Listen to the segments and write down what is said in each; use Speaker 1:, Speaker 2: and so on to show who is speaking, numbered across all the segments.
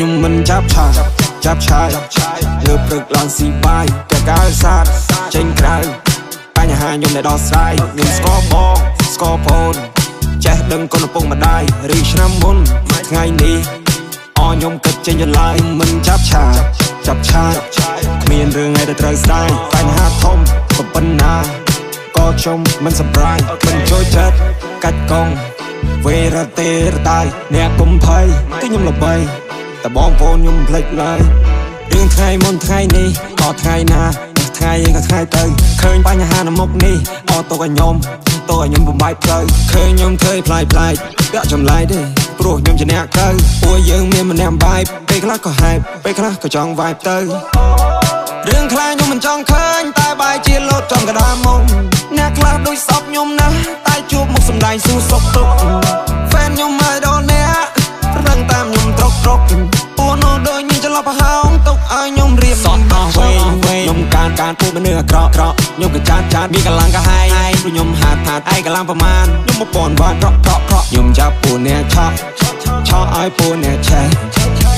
Speaker 1: ខ្ញុំមិនចាប់ឆាលើព្រឹកឡើងស៊ីបាយតែកាលសាទចេញក្រៅបញ្ហាខ្ញុំដែលដោះស្រាយខ្ញុំស្គាល់បងស្គាល់ប្អូនចេះដឹងគុណឪពុកម្ដាយឬឆ្នាំមុនថ្ងៃនេះខ្ញុំគិតចេញចន្លើយមិនចាប់ឆាគ្មានរឿងអីដែលត្រូវស្ដាយបញ្ហាធំប៉ុណ្ណាក៏ខ្ញុំមិនសម្រាយមិនចូលចិត្តកាច់កង់វេរទេរតាយអ្នកកុំភ័យគឺខ្ញុំល្បីតែបងប្អូនខ្ញុំភ្លេចឡើយរឿងថ្ងៃមុនថ្ងៃនេះក៏ថ្ងៃណាថ្ងៃឯងក៏ថ្ងៃទៅឃើញបញ្ហានៅមុខនេះតោះឲ្យខ្ញុំបំបាយផ្លូវឃើញខ្ញុំធ្វើផ្លាយពាក់ចម្លែកទេព្រោះខ្ញុំជាអ្នកទៅពួកយើងមានម្នាក់បាយពេលខ្លះក៏ហែបពេលខ្លះក៏ចង់វាយទៅរឿងខ្លះខ្ញុំមិនចង់ឃើញតែបាយជាលោតចំកដាមុំអ្នកខ្លះដូចសពខ្ញុំណាស់តែជួបមុខសម្ដែងស៊ូសុកទុកហ្វេនខ្ញុំឲ្យដល់អ្នករឹងតាមខ្ញុំត្រុកពួកនោះដូចមានចន្លោះប្រហោងទុកឲ្យខ្ញុំរៀបសតដោះវែងខ្ញុំការពួកមនុស្សអាក្រក់ខ្ញុំក៏ចាត់មានកម្លាំងកាហាយព្រោះខ្ញុំហាត់ឯកម្លាំងប្រមាណខ្ញុំ1000វ៉ាត់ប្រក់ខ្ញុំចាប់ពួកអ្នកឆក់ឲ្យពួកអ្នកឆេះ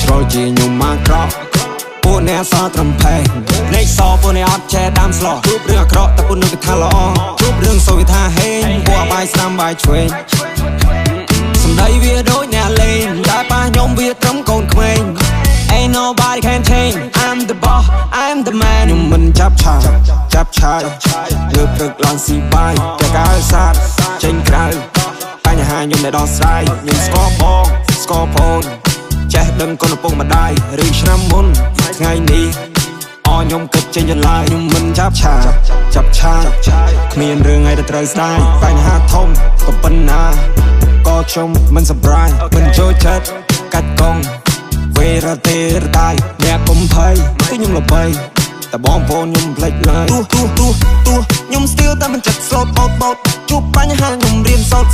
Speaker 1: ជ្រុលជាខ្ញុំមកក្រក់ពួកអ្នកសត្រឹមផេះលេខសពួកអ្នកអត់ចេះដាំស្លោះជួបរឿងអាក្រក់តែពួកនោះគេថាល្អជួបរឿងសូវគេថាហេងពួកបាយស្ដាំបាយឆ្វេងសម្ដីវាដូចអ្នកលេងតែប៉ះខ្ញុំវាត្រឹមកូនក្មេង Ain't nobody can change I'm the boss I'm the man ខ្ញុំមិនចាប់ឆាលើព្រឹកឡើងស៊ីបាយតែកាលសាទចេញក្រៅបញ្ហាខ្ញុំដែលដោះស្រាយខ្ញុំស្គាល់បងស្គាល់ប្អូនចេះដឹងគុណឪពុកម្ដាយឬឆ្នាំមុនថ្ងៃនេះខ្ញុំគិតចេញចន្លើយខ្ញុំមិនចាប់ឆាគ្មានរឿងអីដែលត្រូវស្ដាយបញ្ហាធំក៏ប៉ុណ្ណាក៏ខ្ញុំមិនសម្រាយមិនចូលចិត្តកាច់កង់វេរទេរតាយអ្នកកុំភ័យគឺខ្ញុំល្បីតែបងប្អូនខ្ញុំភ្លេចឡើយទោះខ្ញុំស្ទៀវតែមិនចិត្តស្លូតបោតជួបបញ្ហាខ្ញុំរៀនសោត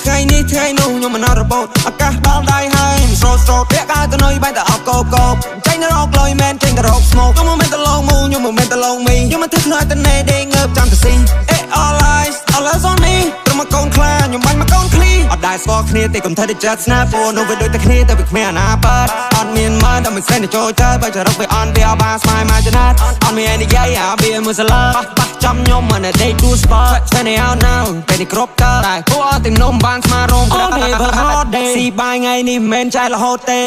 Speaker 1: ថ្ងៃនេះថ្ងៃនោះខ្ញុំមិនអត់របូតអាកាសដល់ដៃហើយខ្ញុំស្រោតពាក់កាយទៅនុយបែរតែអត់កោបចេញទៅរកលុយមែនចេញទៅរកស្មោកខ្ញុំមិនមែនទៅឡងមូខ្ញុំមិនមែនទៅឡងមីខ្ញុំមិនធ្វើខ្លាចតែណែដេងងើបចាំទៅស៊ីall eyes on me ត្រឹមកូនខ្លាខ្ញុំបាញ់មកកូនឃ្លីអត់ដែរស្គាល់គ្នាទេកុំធ្វើតែចិត្តស្នាព្រោះនោះវាដូចតែគ្នាតែវាគ្មានអាណាប៉ាត់អត់មានមើលតែមិនស្នេហ៍ទៅចូលចិត្តបើចរិតវាអន់វាបាស្មាយមកចំណាត់អត់មានអីនិយាយអាវាមួយសាឡាប៉ះចាំខ្ញុំមិនដេកទូស្ពតស្នេហ៍អោណៅពេលនេះគ្រប់តើតែពួកអត់ទាំងនំបានស្មារងក៏អត់នេះបើហត់ដេស៊ីបាយថ្ងៃនេះមិនមែនចែករហូតទេ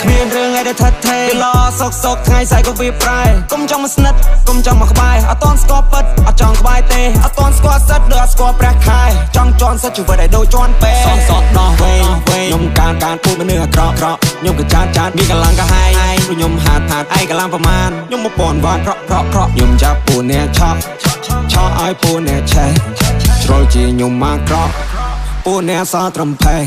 Speaker 1: គ្មានរឿងអីដែលថិតថេរឡសុកថ្ងៃស្អែកក៏វាប្រែកុំចង់មកស្និទ្ធកុំចង់មកក្បែរអត់តន់ស្គាល់ពិតអត់ចង់ក្បែរទេអត់តន់ស្គាល់សិតដូចអត់ស្គាល់ព្រះខែចង់ជន់សិតជីវិតឲ្យដូចជន់ពេសតដោះវែងខ្ញុំការពួកមនុស្សអាក្រក់ខ្ញុំក៏ចាត់មានកម្លាំងកាហាយព្រោះខ្ញុំហាត់ឯកម្លាំងប្រមាណខ្ញុំ1000វ៉ាត់ប្រក់ខ្ញុំចាប់ពួកអ្នកឆក់ឲ្យពួកអ្នកឆេះជ្រុលជាខ្ញុំមកក្រក់ពួកអ្នកសត្រឹមផេះ